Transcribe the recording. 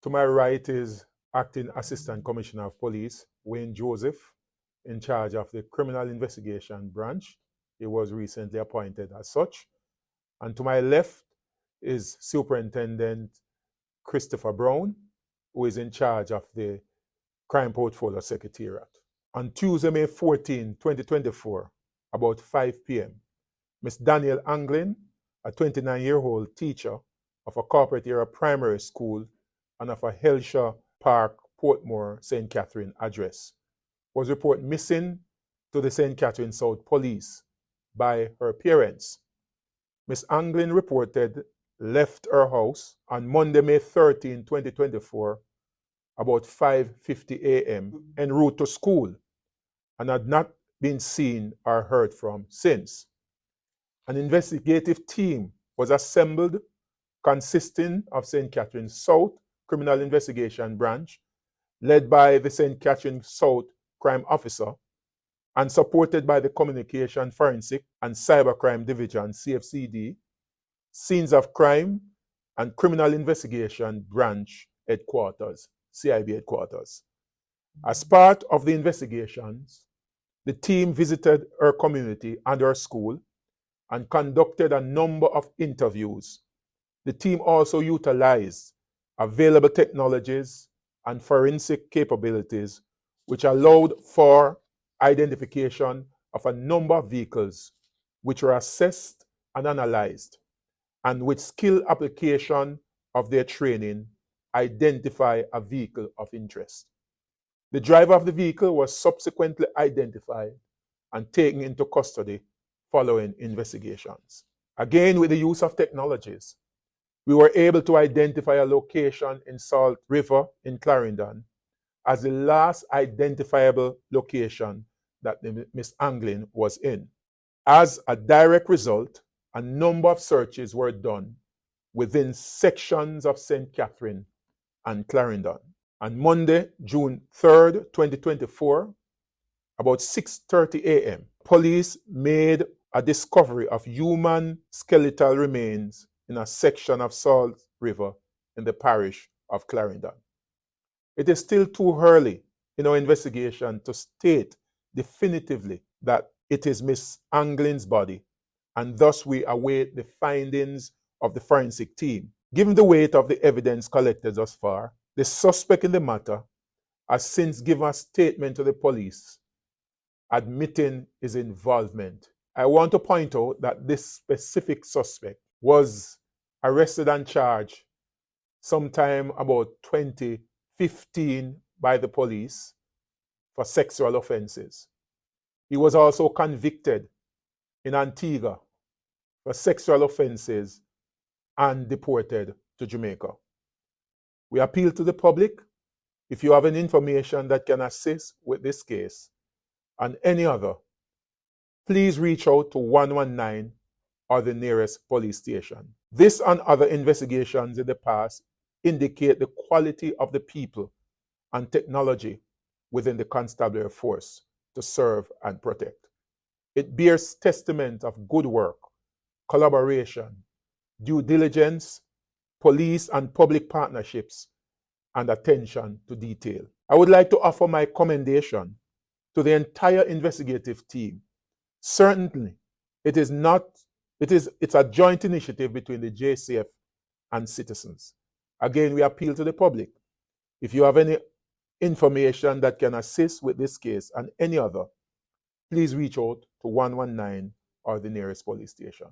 To my right is Acting Assistant Commissioner of Police, Wayne Joseph, in charge of the Criminal Investigation Branch. He was recently appointed as such. And to my left is Superintendent Christopher Brown, who is in charge of the Crime Portfolio Secretariat. On Tuesday, May 14, 2024, about 5 p.m., Ms. Danielle Anglin, a 29-year-old teacher of a corporate area primary school and of a Helshaw Park, Portmore, St. Catherine address, was reported missing to the St. Catherine South Police by her parents. Ms. Anglin reported left her house on Monday, May 13, 2024, about 5:50 a.m. en route to school and had not been seen or heard from since. An investigative team was assembled consisting of St. Catherine South Criminal Investigation Branch, led by the St. Catherine South Crime Officer and supported by the Communication Forensic and Cybercrime Division, CFCD, Scenes of Crime and Criminal Investigation Branch Headquarters, CIB Headquarters. As part of the investigations, the team visited her community and her school and conducted a number of interviews. The team also utilized available technologies and forensic capabilities, which allowed for identification of a number of vehicles, which were assessed and analyzed, and with skill application of their training, identify a vehicle of interest. The driver of the vehicle was subsequently identified and taken into custody following investigations. Again, with the use of technologies, we were able to identify a location in Salt River in Clarendon as the last identifiable location that Ms. Anglin was in. As a direct result, a number of searches were done within sections of St. Catherine and Clarendon. On Monday, June 3rd, 2024, about 6:30 a.m., police made a discovery of human skeletal remains in a section of Salt River in the parish of Clarendon. It is still too early in our investigation to state definitively that it is Miss Anglin's body, and thus we await the findings of the forensic team. Given the weight of the evidence collected thus far, the suspect in the matter has since given a statement to the police admitting his involvement. I want to point out that this specific suspect was arrested and charged sometime about 2015 by the police for sexual offenses. He was also convicted in Antigua for sexual offenses and deported to Jamaica. We appeal to the public. If you have any information that can assist with this case and any other, please reach out to 119 or the nearest police station. This and other investigations in the past indicate the quality of the people and technology within the constabulary force to serve and protect. It bears testament of good work, collaboration, due diligence, police and public partnerships, and attention to detail. I would like to offer my commendation to the entire investigative team. Certainly, it's a joint initiative between the JCF and citizens. Again, we appeal to the public. If you have any information that can assist with this case and any other, please reach out to 119 or the nearest police station.